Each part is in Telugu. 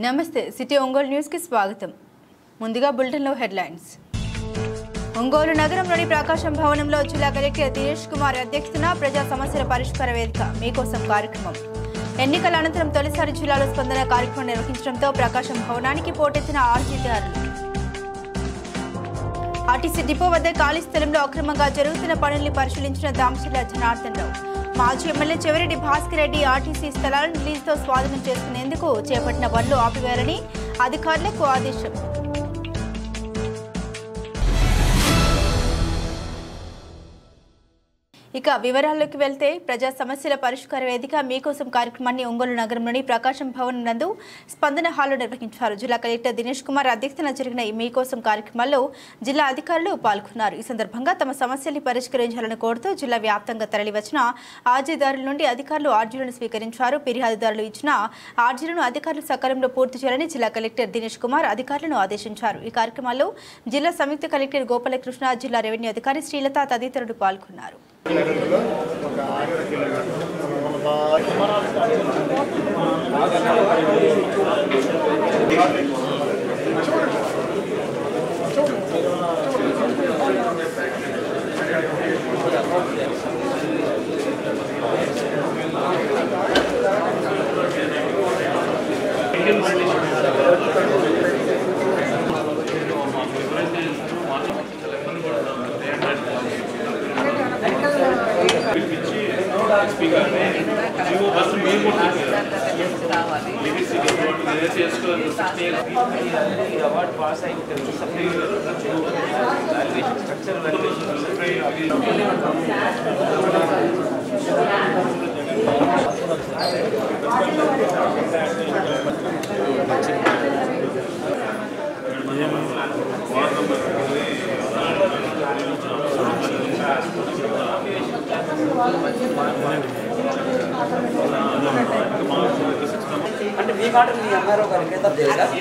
నమస్తే సిటీ ఒంగోలు న్యూస్ కి స్వాగతం. ముందుగా బులెటిన్ లో హెడ్లైన్స్. ఒంగోలు నగరంలోని ప్రకాశం భవనంలో జిల్లా కలెక్టర్ దినేష్ కుమార్ అధ్యక్షతన ప్రజా సమస్యల పరిష్కార వేదిక మీకోసం కార్యక్రమం. ఎన్నికల అనంతరం తొలిసారి జిల్లాలో స్పందన కార్యక్రమం నిర్వహించడంతో ప్రకాశం భవనానికి పోటెత్తిన ఆర్జీదారులు. ఆర్టీసీ డిపో వద్ద ఖాళీ స్థలంలో అక్రమంగా జరుగుతున్న పనుల్ని పరిశీలించిన దామచర్ల జనార్దన్ రావు. మాజీ ఎమ్మెల్యే చెవిరెడ్డి భాస్కర్ రెడ్డి ఆర్టీసీ స్థలాలను లీజుతో స్వాధీనం చేసుకునేందుకు చేపట్టిన పనులు ఆపివేయాలని అధికారులకు ఆదేశం. ఇక వివరాల్లోకి వెళ్తే ప్రజా సమస్యల పరిష్కార వేదిక మీకోసం కార్యక్రమాన్ని ఒంగోలు నగరంలోని ప్రకాశం భవన్ నందు స్పందన హాల్లో నిర్వహించారు. జిల్లా కలెక్టర్ దినేష్ కుమార్ అధ్యక్షతన జరిగిన ఈ మీకోసం కార్యక్రమాల్లో జిల్లా అధికారులు పాల్గొన్నారు. ఈ సందర్భంగా తమ సమస్యల్ని పరిష్కరించాలని కోరుతూ జిల్లా వ్యాప్తంగా తరలివచ్చిన ఆర్జీదారుల నుండి అధికారులు ఆర్జీలను స్వీకరించారు. ఫిర్యాదుదారులు ఇచ్చిన ఆర్జీలను అధికారులు సకాలంలో పూర్తి చేయాలని జిల్లా కలెక్టర్ దినేష్ కుమార్ అధికారులను ఆదేశించారు. ఈ కార్యక్రమాల్లో జిల్లా సంయుక్త కలెక్టర్ గోపాలకృష్ణ, జిల్లా రెవెన్యూ అధికారి శ్రీలత తదితరులు పాల్గొన్నారు. అంటే మీ మాట మీ ఎంఆర్ఓ గారికి ఎంత చేయాలి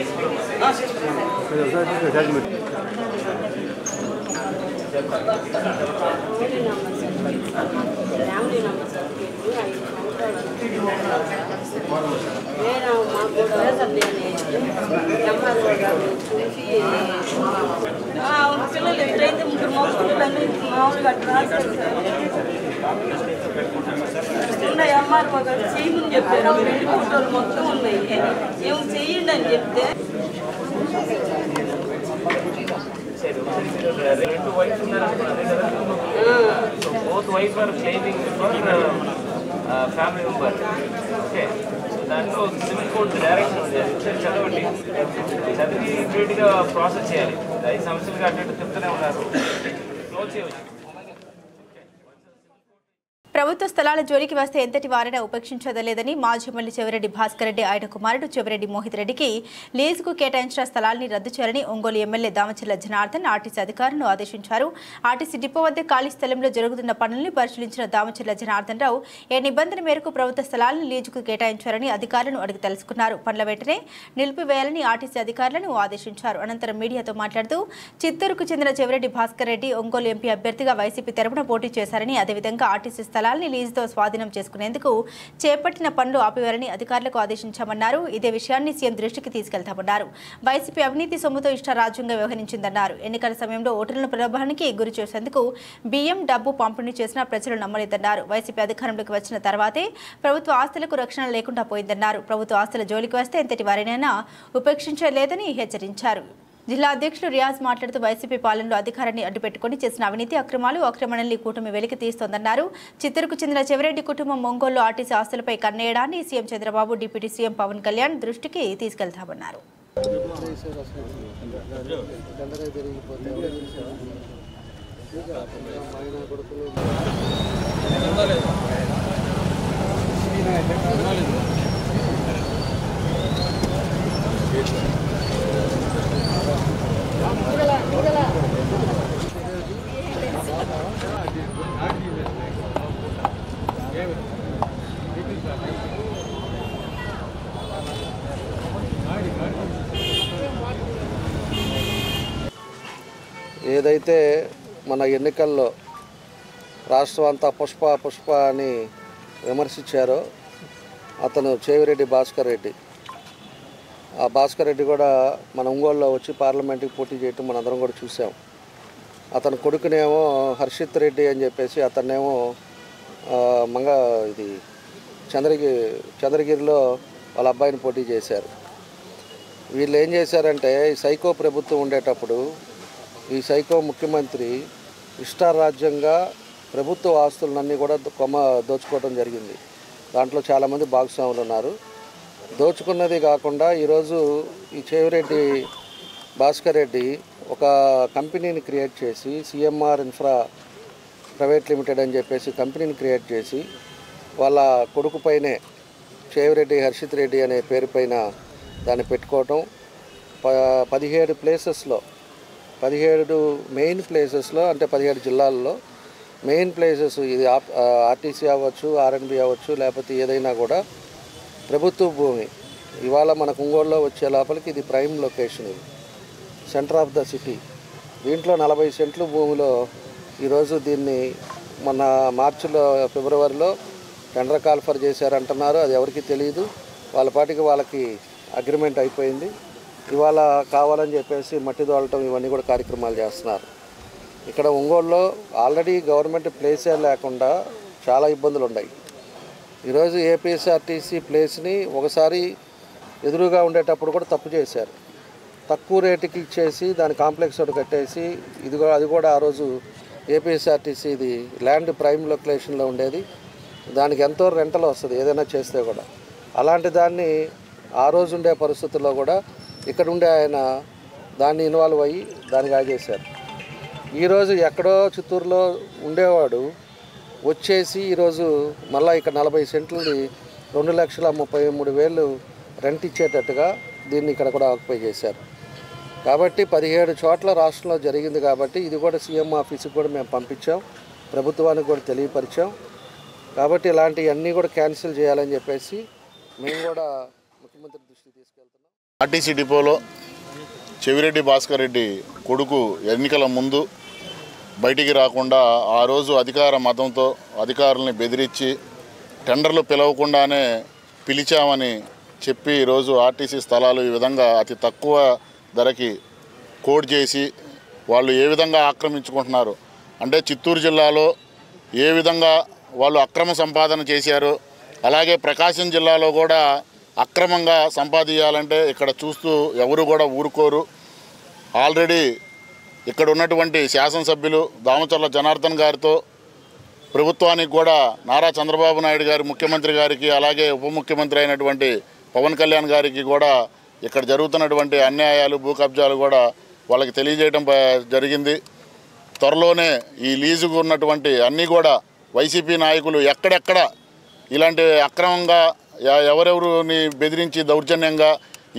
పిల్లలు ఎట్లయితే ముగ్గురు మొక్కలన్నీ మామూలుగా రాశారు సార్. ఎంఆర్ఓ గారు చేయమని చెప్పారు. పెళ్లి ఫోటోలు మొత్తం ఉన్నాయి, ఏమి చెయ్యండి అని చెప్తే both wives are claiming for family member. Okay, so దాంట్లో సివిల్ కోడ్ డైరెక్షన్ ఉంది, చదవండి. చదివి ఇమీడియట్గా ప్రాసెస్ చేయాలి. 5 సంవత్సరాలుగా అటు చెప్తూనే ఉన్నారు, క్లోజ్ చేయవచ్చు. ప్రభుత్వ స్థలాల జోలికి వస్తే ఎంతటి వారైనా ఉపేక్షించదలేదని మాజీ ఎమ్మెల్యే చెవిరెడ్డి భాస్కర్ రెడ్డి, ఆయన కుమారుడు చెవిరెడ్డి మోహిత్ రెడ్డికి లీజుకు కేటాయించిన స్థలాల్ని రద్దు చేయాలని ఒంగోలు ఎమ్మెల్యే దామచర్ల జనార్దన్ ఆర్టీసీ అధికారులను ఆదేశించారు. ఆర్టీసీ డిపో వద్ద ఖాళీ స్థలంలో జరుగుతున్న పనుల్ని పరిశీలించిన దామచర్ల జనార్దన్ రావు ఏ నిబంధన మేరకు ప్రభుత్వ స్థలాలను లీజుకు కేటాయించారని అధికారులను అడిగి తెలుసుకున్నారు. పనుల వెంటనే నిలిపివేయాలని ఆర్టీసీ అధికారులను ఆదేశించారు. అనంతరం మీడియాతో మాట్లాడుతూ చిత్తూరుకు చెందిన చెవిరెడ్డి భాస్కర్ రెడ్డి ఒంగోలు ఎంపీ అభ్యర్థిగా వైసీపీ తరపున పోటీ చేశారని, అదేవిధంగా ఆర్టీసీ స్థలాల్ని లీజుతో స్వాధీనం చేసుకునేందుకు చేపట్టిన పనులు ఆపివేయాలని అధికారులకు ఆదేశించామన్నారు. ఇదే విషయాన్ని సీఎం దృష్టికి తీసుకెళ్తామన్నారు. వైసీపీ అవినీతి సొమ్ముతో ఇష్టారాజ్యంగా వ్యవహరించిందన్నారు. ఎన్నికల సమయంలో ఓటర్లను ప్రలోభానికి గురి చేసేందుకు బియ్యం, డబ్బు పంపిణీ చేసిన ప్రజలు నమ్మలేదన్నారు. వైసీపీ అధికారంలోకి వచ్చిన తర్వాతే ప్రభుత్వ ఆస్తులకు రక్షణ లేకుండా పోయిందన్నారు. ప్రభుత్వ ఆస్తుల జోలికి వస్తే ఎంతటి వారినైనా ఉపేక్షించలేదని హెచ్చరించారు. జిల్లా అధ్యక్షుడు రియాజ్ మాట్లాడుతూ వైసీపీ పాలనలో అధికారాన్ని అడ్డుపెట్టుకుని చేసిన అవినీతి అక్రమాలని కూటమి వెలికి తీస్తోందన్నారు. చిత్తూరుకు చెందిన చెవిరెడ్డి కుటుంబం ఒంగోలు ఆర్టీసీ ఆస్తులపై కన్నేయడాన్ని CM Chandrababu, deputy CM Pawan Kalyan దృష్టికి తీసుకెళ్తామన్నారు. ఏదైతే మన ఎన్నికల్లో రాష్ట్రం అంతా పుష్ప అని విమర్శించారో అతను చెవిరెడ్డి భాస్కర్ రెడ్డి, ఆ భాస్కర్ రెడ్డి కూడా మన ఒంగోలులో వచ్చి పార్లమెంట్కి పోటీ చేయటం మనందరం కూడా చూసాం. అతని కొడుకునేమో హర్షిత్ రెడ్డి అని చెప్పేసి అతన్నేమో ఇది చంద్రగిరిలో వాళ్ళ అబ్బాయిని పోటీ చేశారు. వీళ్ళు ఏం చేశారంటే ఈ సైకో ప్రభుత్వం ఉండేటప్పుడు ఈ సైకో ముఖ్యమంత్రి ఇష్టారాజ్యంగా ప్రభుత్వ ఆస్తులన్నీ కూడా దోచుకోవడం జరిగింది. దాంట్లో చాలామంది భాగస్వాములు ఉన్నారు. దోచుకున్నది కాకుండా ఈరోజు ఈ చెవిరెడ్డి భాస్కర్ రెడ్డి ఒక కంపెనీని క్రియేట్ చేసి సిఎంఆర్ ఇన్ఫ్రా ప్రైవేట్ లిమిటెడ్ అని చెప్పేసి కంపెనీని క్రియేట్ చేసి వాళ్ళ కొడుకు పైనే చెవిరెడ్డి హర్షిత్ రెడ్డి అనే పేరు పైన దాన్ని పెట్టుకోవటం 17 ప్లేసెస్లో 17 మెయిన్ ప్లేసెస్లో అంటే 17 జిల్లాల్లో మెయిన్ ప్లేసెస్ ఇది ఆర్టీసీ అవ్వచ్చు, ఆర్ఎన్బి అవ్వచ్చు, లేకపోతే ఏదైనా కూడా ప్రభుత్వ భూమి ఇవాళ మనకు ఒంగోలులో వచ్చే లోపలికి ఇది ప్రైమ్ లొకేషన్, ఇది సెంటర్ ఆఫ్ ద సిటీ. దీంట్లో 40 సెంట్లు భూమిలో ఈరోజు దీన్ని మొన్న ఫిబ్రవరిలో టెండర్ కాల్ఫర్ చేశారంటున్నారు. అది ఎవరికి తెలియదు. వాళ్ళ పాటికి వాళ్ళకి అగ్రిమెంట్ అయిపోయింది. ఇవాళ కావాలని చెప్పేసి మట్టి దోలటం ఇవన్నీ కూడా కార్యక్రమాలు చేస్తున్నారు. ఇక్కడ ఒంగోలులో ఆల్రెడీ గవర్నమెంట్ ప్లేసే లేకుండా చాలా ఇబ్బందులు ఉన్నాయి. ఈరోజు ఏపీఎస్ఆర్టీసీ ప్లేస్ని ఒకసారి ఎదురుగా ఉండేటప్పుడు కూడా తప్పు చేశారు. తక్కువ రేటుకి ఇచ్చేసి దాని కాంప్లెక్స్ ఒకటి కట్టేసి అది కూడా ఆ రోజు ఏపీఎస్ఆర్టీసీ ఇది ల్యాండ్ ప్రైమ్ లొకేషన్లో ఉండేది. దానికి ఎంతో రెంటలు వస్తుంది ఏదైనా చేస్తే కూడా. అలాంటి దాన్ని ఆ రోజు ఉండే పరిస్థితుల్లో కూడా ఇక్కడ ఉండే ఆయన దాన్ని ఇన్వాల్వ్ అయ్యి దానికి ఆగేశారు. ఈరోజు ఎక్కడో చిత్తూరులో ఉండేవాడు వచ్చేసి ఈరోజు మళ్ళీ ఇక్కడ 40 సెంట్లని 2,33,000 రెంట్ ఇచ్చేటట్టుగా దీన్ని ఇక్కడ కూడా ఆక్యుపై చేశారు. కాబట్టి 17 చోట్ల రాష్ట్రంలో జరిగింది. కాబట్టి ఇది కూడా సీఎం ఆఫీస్కి కూడా మేము పంపించాం, ప్రభుత్వానికి కూడా తెలియపరిచాం. కాబట్టి ఇలాంటివన్నీ కూడా క్యాన్సిల్ చేయాలని చెప్పేసి మేము కూడా ముఖ్యమంత్రి దృష్టికి తీసుకెళ్తున్నాం. ఆర్టీసీ డిపోలో చెవిరెడ్డి భాస్కర్ రెడ్డి కొడుకు ఎన్నికల ముందు బయటికి రాకుండా ఆ రోజు అధికార మతంతో అధికారుల్ని బెదిరించి టెండర్లు పిలవకుండానే పిలిచామని చెప్పి ఈరోజు ఆర్టీసీ స్థలాలు ఈ విధంగా అతి తక్కువ ధరకి కోడ్ చేసి వాళ్ళు ఏ విధంగా ఆక్రమించుకుంటున్నారు అంటే చిత్తూరు జిల్లాలో ఏ విధంగా వాళ్ళు అక్రమ సంపాదన చేశారు, అలాగే ప్రకాశం జిల్లాలో కూడా అక్రమంగా సంపాదించాలంటే ఇక్కడ చూస్తూ ఎవరు కూడా ఊరుకోరు. ఆల్రెడీ ఇక్కడ ఉన్నటువంటి శాసనసభ్యులు దామచర్ల జనార్దన్ గారితో ప్రభుత్వానికి కూడా నారా చంద్రబాబు నాయుడు గారి ముఖ్యమంత్రి గారికి అలాగే ఉప ముఖ్యమంత్రి అయినటువంటి పవన్ కళ్యాణ్ గారికి కూడా ఇక్కడ జరుగుతున్నటువంటి అన్యాయాలు భూ కబ్జాలు కూడా వాళ్ళకి తెలియజేయడం జరిగింది. త్వరలోనే ఈ లీజుకు ఉన్నటువంటి అన్నీ కూడా వైసీపీ నాయకులు ఎక్కడెక్కడ ఇలాంటి అక్రమంగా ఎవరెవరుని బెదిరించి దౌర్జన్యంగా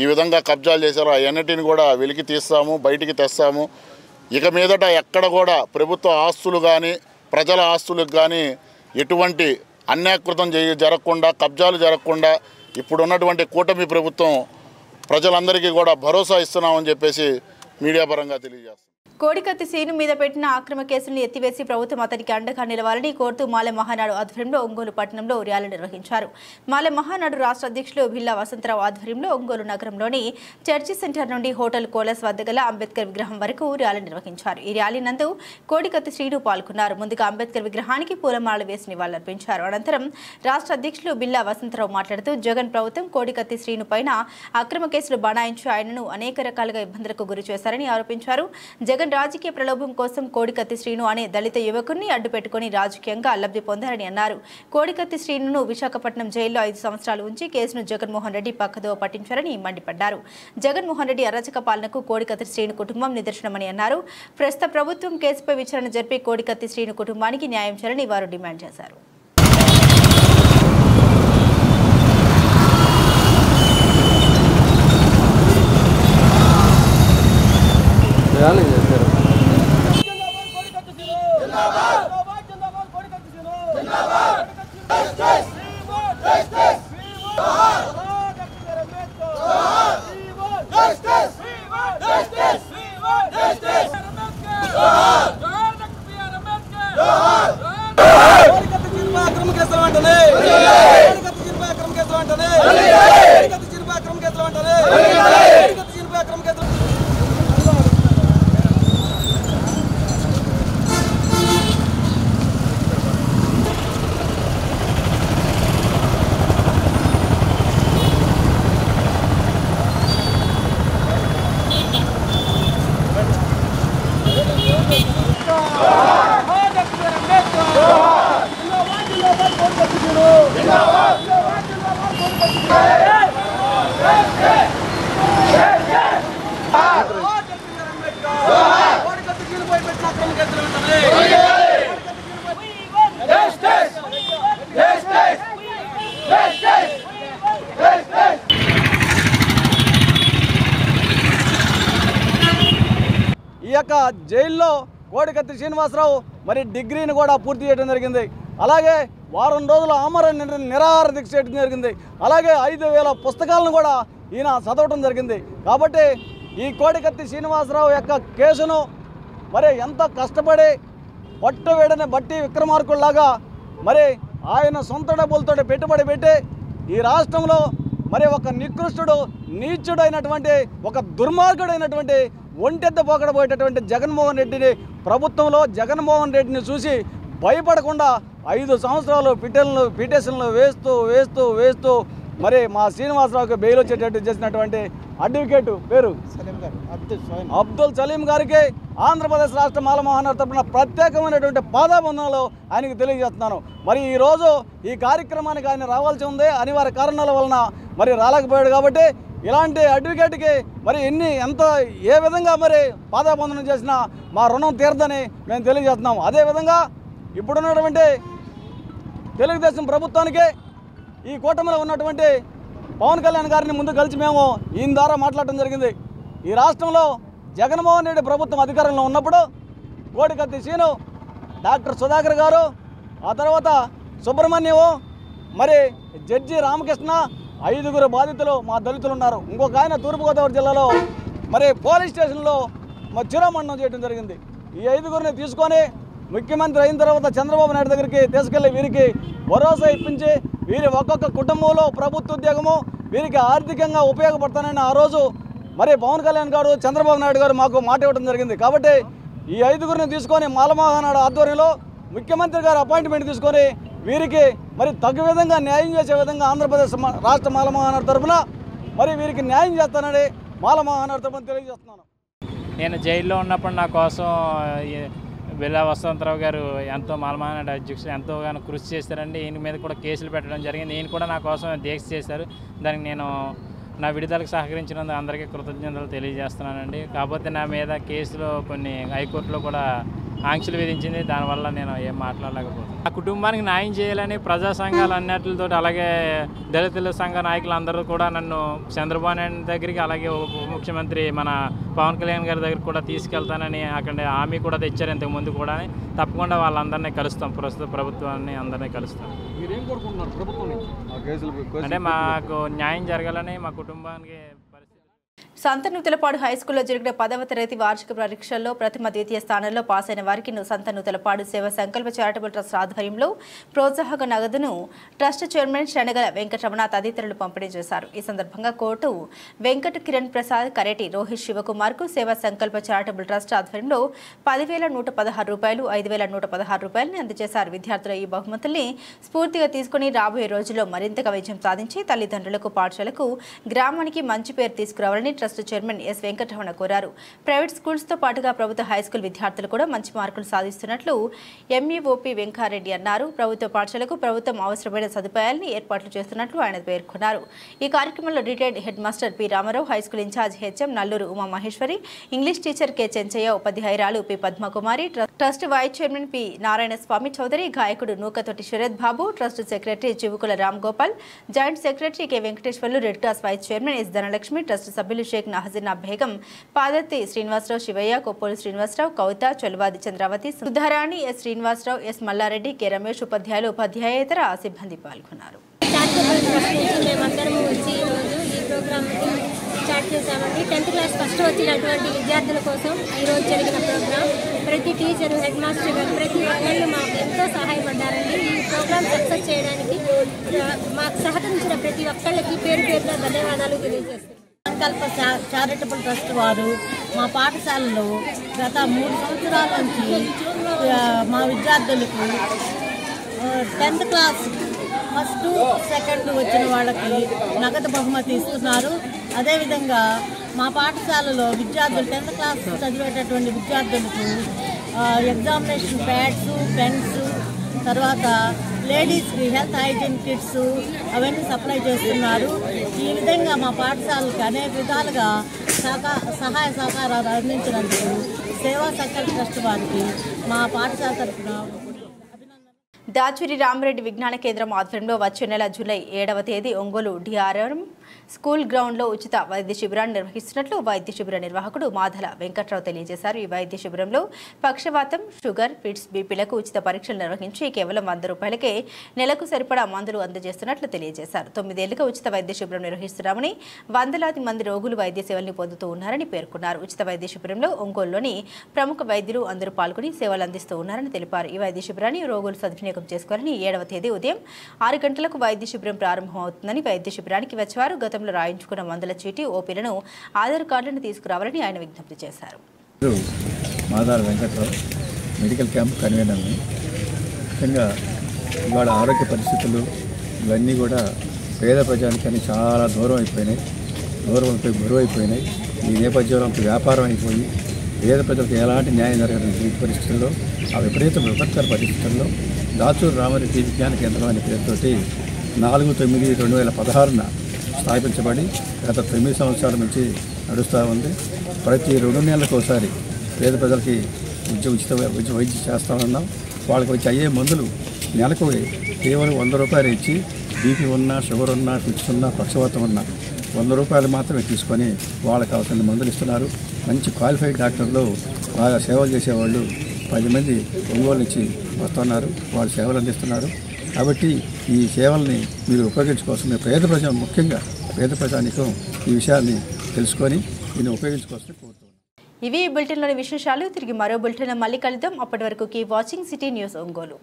ఈ విధంగా కబ్జాలు చేశారో అవన్నిటిని కూడా వెలికి తీస్తాము, బయటికి తెస్తాము. ఇక మీదట ఎక్కడ కూడా ప్రభుత్వ ఆస్తులు కానీ ప్రజల ఆస్తులకు కానీ ఎటువంటి అన్యాకృతం జరగకుండా కబ్జాలు జరగకుండా ఇప్పుడున్నటువంటి కూటమి ప్రభుత్వం ప్రజలందరికీ కూడా భరోసా ఇస్తున్నామని చెప్పేసి మీడియా పరంగా తెలియజేస్తాం. కోడికత్తి శ్రీను మీద పెట్టిన అక్రమ కేసులను ఎత్తివేసి ప్రభుత్వం అతనికి అండగా నిలవాలని కోరుతూ మాలె మహానాడు ఆధ్వర్యంలో ఒంగోలు పట్టణంలో ర్యాలీ నిర్వహించారు. మాలె మహానాడు రాష్ట్ర అధ్యక్షులు భిల్లా వసంతరావు ఆధ్వర్యంలో ఒంగోలు నగరంలోని చర్చి సెంటర్ నుండి హోటల్ కోలస్ వద్ద గల అంబేద్కర్ విగ్రహం వరకు ర్యాలీ నిర్వహించారు. ఈ ర్యాలీ నందు కోడికత్తి శ్రీను పాల్గొన్నారు. ముందుగా అంబేద్కర్ విగ్రహానికి పూలమాలలు వేసి నివాళులర్పించారు. అనంతరం రాష్ట్ర అధ్యక్షులు బిల్లా వసంతరావు మాట్లాడుతూ జగన్ ప్రభుత్వం కోడికత్తి శ్రీను పైన అక్రమ కేసులు బనాయించి ఆయనను అనేక రకాలుగా ఇబ్బందులకు గురి చేశారని ఆరోపించారు. జగన్ రాజకీయ ప్రలోభం కోసం కోడికత్తి శ్రీను అనే దళిత యువకుడిని అడ్డుపెట్టుకుని రాజకీయంగా లబ్ధి పొందారని అన్నారు. కోడికత్తి శ్రీనును విశాఖపట్నం జైల్లో 5 సంవత్సరాలు ఉంచి కేసును జగన్మోహన్ రెడ్డి పక్కదోవ పట్టించారని మండిపడ్డారు. జగన్మోహన్ రెడ్డి అరాచక పాలనకు కోడికత్తి శ్రీను కుటుంబం నిదర్శనమని అన్నారు. ప్రస్తుత ప్రభుత్వం కేసుపై విచారణ జరిపి కోడికత్తి శ్రీను కుటుంబానికి న్యాయం చేయాలని వారు డిమాండ్ చేశారు. అక్రమ కేసులు అదేవిధంగా జైల్లో కోడికత్తి శ్రీనివాసరావు మరి డిగ్రీని కూడా పూర్తి చేయడం జరిగింది. అలాగే వారం రోజుల ఆమరణ నిరాహార దీక్ష చేయడం జరిగింది. అలాగే 5,000 పుస్తకాలను కూడా ఈయన చదవటం జరిగింది. కాబట్టి ఈ కోడికత్తి శ్రీనివాసరావు యొక్క కేసును మరి ఎంతో కష్టపడి పట్టు వేడని బట్టి విక్రమార్కుల్లాగా మరి ఆయన సొంత డబ్బులతో పెట్టుబడి పెట్టి ఈ రాష్ట్రంలో మరి ఒక నికృష్టుడు నీచుడైనటువంటి ఒక దుర్మార్గుడైనటువంటి ఒంటెద్ద పోకడపోయేటటువంటి జగన్మోహన్ రెడ్డిని ప్రభుత్వంలో జగన్మోహన్ రెడ్డిని చూసి భయపడకుండా 5 సంవత్సరాలు పిటిషన్లు వేస్తూ మరి మా శ్రీనివాసరావుకి బెయిల్ వచ్చేటట్టు చేసినటువంటి అడ్వకేటు పేరు అబ్దుల్ సలీం గారికి ఆంధ్రప్రదేశ్ రాష్ట్ర మాల మహానాడు తరపున ప్రత్యేకమైనటువంటి పాదాబంధనలు ఆయనకు తెలియజేస్తున్నాను. మరి ఈరోజు ఈ కార్యక్రమానికి ఆయన రావాల్సి ఉంది, అనివార్య కారణాల వలన మరి రాలేకపోయాడు. కాబట్టి ఇలాంటి అడ్వకేట్కి మరి ఏ విధంగా మరి పాదాబంధనం చేసినా మా రుణం తీరదని మేము తెలియజేస్తున్నాము. అదేవిధంగా ఇప్పుడున్నటువంటి తెలుగుదేశం ప్రభుత్వానికి ఈ కూటమిలో ఉన్నటువంటి పవన్ కళ్యాణ్ గారిని ముందు కలిసి మేము ఈయన ద్వారా మాట్లాడటం జరిగింది. ఈ రాష్ట్రంలో జగన్మోహన్ రెడ్డి ప్రభుత్వం అధికారంలో ఉన్నప్పుడు కోడికత్తి శ్రీను, డాక్టర్ సుధాకర్ గారు, ఆ తర్వాత సుబ్రహ్మణ్యం, మరి జడ్జి రామకృష్ణ, 5 బాధితులు మా దళితులు ఉన్నారు. ఇంకొక ఆయన తూర్పుగోదావరి జిల్లాలో మరి పోలీస్ స్టేషన్లో చిరామరణం చేయడం జరిగింది. ఈ 5 తీసుకొని ముఖ్యమంత్రి అయిన తర్వాత చంద్రబాబు నాయుడు దగ్గరికి తీసుకెళ్లి వీరికి భరోసా ఇప్పించి వీరి ఒక్కొక్క కుటుంబంలో ప్రభుత్వ ఉద్యోగము వీరికి ఆర్థికంగా ఉపయోగపడతానని ఆ రోజు మరి పవన్ కళ్యాణ్ గారు, చంద్రబాబు నాయుడు గారు మాకు మాట ఇవ్వడం జరిగింది. కాబట్టి ఈ 5 తీసుకొని మాల మహానాడు ఆధ్వర్యంలో ముఖ్యమంత్రి గారు అపాయింట్మెంట్ తీసుకొని వీరికి మరి తగు విధంగా న్యాయం చేసే విధంగా ఆంధ్రప్రదేశ్ రాష్ట్ర మాల మహానాడు తరఫున మరి వీరికి న్యాయం చేస్తానని మాల మహానాడు తరఫున తెలియజేస్తున్నాను. నేను జైల్లో ఉన్నప్పుడు నా కోసం బిల్లా వసంతరావు గారు ఎంతో మాల మహానాడు అధ్యక్షుడు ఎంతోగానో కృషి చేశారండి. ఈయన మీద కూడా కేసులు పెట్టడం జరిగింది. ఈయన కూడా నా కోసం దీక్ష చేశారు. దానికి నేను నా విడుదలకు సహకరించినందుకు అందరికీ కృతజ్ఞతలు తెలియజేస్తున్నానండి. కాకపోతే నా మీద కేసులో కొన్ని హైకోర్టులో కూడా ఆంక్షలు విధించింది. దానివల్ల నేను ఏం మాట్లాడలేకపోతున్నాను. ఆ కుటుంబానికి న్యాయం చేయాలని ప్రజా సంఘాలు అన్నిటితో అలాగే దళితుల సంఘ నాయకులు అందరూ కూడా నన్ను చంద్రబాబు నాయుడు దగ్గరికి అలాగే ఉప ముఖ్యమంత్రి మన పవన్ కళ్యాణ్ గారి దగ్గరికి కూడా తీసుకెళ్తానని అక్కడ హామీ కూడా తెచ్చారు. ఇంతకుముందు కూడా తప్పకుండా వాళ్ళందరినీ కలుస్తాం, ప్రస్తుత ప్రభుత్వాన్ని అందరినీ కలుస్తాం. అంటే మాకు న్యాయం జరగాలని మా కుటుంబానికి సంతనూతలపాడు హైస్కూల్లో జరిగిన 10వ తరగతి వార్షిక పరీక్షల్లో ప్రథమ ద్వితీయ స్థానంలో పాస్ అయిన వారికి సంతనూతలపాడు సేవా సంకల్ప చారిటబుల్ ట్రస్ట్ ఆధ్వర్యంలో ప్రోత్సాహక నగదును ట్రస్ట్ చైర్మన్ శనగల వెంకటరమణ తదితరులు పంపిణీ చేశారు. ఈ సందర్భంగా కోటు వెంకట కిరణ్ ప్రసాద్, కరెటి రోహిత్ శివకుమార్ కు సేవా సంకల్ప చారిటబుల్ ట్రస్ట్ ఆధ్వర్యంలో 10,116 రూపాయలు, 5,116 రూపాయలని అందజేశారు. విద్యార్థుల ఈ బహుమతుల్ని స్ఫూర్తిగా తీసుకుని రాబోయే రోజుల్లో మరింతగా విజయం సాధించి తల్లిదండ్రులకు, పాఠశాలకు, గ్రామానికి మంచి పేరు తీసుకురావాలని ట్రస్ట్ చైర్మన్ ఎస్ వెంకటరమణ కోరారు. ప్రైవేట్ స్కూల్స్ తో పాటుగా ప్రభుత్వ హైస్కూల్ విద్యార్థులు కూడా మంచి మార్కులు సాధిస్తున్నట్లు ఎంఈఓపీ వెంకారెడ్డి అన్నారు. ప్రభుత్వ పాఠశాలకు ప్రభుత్వం అవసరమైన సదుపాయాలను ఏర్పాట్లు చేస్తున్నట్లు ఆయన పేర్కొన్నారు. ఈ కార్యక్రమంలో retired head master P Ramarao, high school incharge HM Nalluru Umamaheswari, English teacher K Chenchaiah, ఉపాధ్యాయురాలు P Padmakumari, trust vice chairman P Narayanaswamy Chowdary, గాయకుడు Nukathoti Sarath Babu, trust secretary Chivukula Ram Gopal, joint secretary K Venkateswarlu, red cross vice chairman S Dhanalakshmi, trust సభ్యులు Shaik Nahajeena Begum, Padarthi Srinivasarao, Sivaiah, Koppolu Srinivasarao, Kavitha, Cholavadi Chandravathi, Sudharani, S Srinivasarao, S Mallareddy, K Ramesh, ఉపాధ్యాయులు, ఉపాధ్యాయేతర సిబ్బంది పాల్గొన్నారు. స్టార్ట్ చేశామండి. 10th క్లాస్ ఫస్ట్ వచ్చినటువంటి విద్యార్థుల కోసం ఈరోజు జరిగిన ప్రోగ్రాం ప్రతి టీచర్, హెడ్ మాస్టర్ గారు ప్రతి ఒక్కళ్ళు మాకు ఎంతో సహాయపడ్డారండి. ఈ ప్రోగ్రాం సక్సెస్ చేయడానికి మాకు సహకరించిన ప్రతి ఒక్కళ్ళకి పేరు పేరున ధన్యవాదాలు తెలియజేస్తున్నాం. సంకల్ప చారిటబుల్ ట్రస్ట్ వారు మా పాఠశాలలో గత 3 సంవత్సరాల నుంచి మా విద్యార్థులకు 10th క్లాస్ ఫస్ట్, సెకండ్ వచ్చిన వాళ్ళకి నగదు బహుమతి ఇస్తున్నారు. అదేవిధంగా మా పాఠశాలలో విద్యార్థులు 10th క్లాస్ చదివేటటువంటి విద్యార్థులకు ఎగ్జామినేషన్ ప్యాడ్స్, పెన్స్, తర్వాత లేడీస్కి హెల్త్ హైజీన్ కిట్స్ అవన్నీ సప్లై చేస్తున్నారు. ఈ విధంగా మా పాఠశాలకు అనేక విధాలుగా సహాయ సహకారాలు అందించినందుకు సేవా సంకల్ప ట్రస్ట్ వారికి మా పాఠశాల తరఫున దాచురి రామిరెడ్డి విజ్ఞాన కేంద్రం ఆధ్వర్యంలో వచ్చే నెల జూలై 7వ తేదీ ఒంగోలు డిఆర్ఎం స్కూల్ గ్రౌండ్లో ఉచిత వైద్య శిబిరాన్ని నిర్వహిస్తున్నట్లు వైద్య శిబిర నిర్వాహకుడు మాధల వెంకట్రావు తెలియజేశారు. ఈ వైద్య శిబిరంలో పక్షవాతం, షుగర్, ఫిట్స్, బీపీలకు ఉచిత పరీక్షలు నిర్వహించి కేవలం 100 రూపాయలకే నెలకు సరిపడా మందులు అందజేస్తున్నట్లు తెలియజేశారు. 9 ఏళ్లుగా ఉచిత వైద్య శిబిరం నిర్వహిస్తున్నామని, వందలాది మంది రోగులు వైద్య సేవల్ని పొందుతూ ఉన్నారని పేర్కొన్నారు. ఉచిత వైద్య శిబిరంలో ఒంగోలులోని ప్రముఖ వైద్యులు అందరూ పాల్గొని సేవలు అందిస్తూ ఉన్నారని తెలిపారు. ఈ వైద్య శిబిరాన్ని రోగులు సద్వినియోగం చేసుకోవాలని 7వ తేదీ ఉదయం 6 గంటలకు వైద్య శిబిరం ప్రారంభమవుతుందని, వైద్య శిబిరానికి వచ్చేవారు గతంలో రాయించుకున్న మందుల చీటీ, ఓపీలను, ఆధార్ కార్డులను తీసుకురావాలని ఆయన విజ్ఞప్తి చేశారు. మాదాల వెంకట్రావు మెడికల్ క్యాంప్ కన్వీనర్ని. ముఖ్యంగా ఇవాళ ఆరోగ్య పరిస్థితులు ఇవన్నీ కూడా పేద ప్రజానికని చాలా దూరం అయిపోయినాయి, బరువు అయిపోయినాయి. ఈ నేపథ్యంలో వ్యాపారం అయిపోయి పేద ప్రజలకు ఎలాంటి న్యాయం జరగని పరిస్థితుల్లో, ఆ విపత్కర పరిస్థితుల్లో దాచూరు రామిరెడ్డి విజ్ఞాన కేంద్రం అనే పేరుతోటి 4/9/2016 స్థాపించబడి గత 9 సంవత్సరాల నుంచి నడుస్తూ ఉంది. ప్రతి 2 నెలలకు ఒకసారి పేద ప్రజలకి ఉచిత వైద్యం చేస్తూ ఉన్నాం. వాళ్ళకి వచ్చి అయ్యే మందులు నెలకు కేవలం 100 రూపాయలు ఇచ్చి, బీపీ ఉన్నా, షుగర్ ఉన్నా, ఫిట్స్ ఉన్నా, పక్షవాతం ఉన్నా 100 రూపాయలు మాత్రమే తీసుకొని వాళ్ళకి అవసరం మందులు ఇస్తున్నారు. మంచి క్వాలిఫైడ్ డాక్టర్లు బాగా సేవలు చేసేవాళ్ళు 10 మంది ఒంగోలు నుంచి వస్తున్నారు, వాళ్ళు సేవలు అందిస్తున్నారు. కాబట్టి ఈ సేవల్ని మీరు ఉపయోగించుకోవాల్సిన ముఖ్యంగా పేద ప్రజానికం ఈ విషయాన్ని తెలుసుకొని దీన్ని ఉపయోగించుకోవాల్సిన కోరుతున్నాను. ఇవి బులెటిన్లోని విశేషాలు. తిరిగి మరో బులెటిన్ మళ్ళీ కలుద్దాం. అప్పటి వరకు keep watching city news Ongole.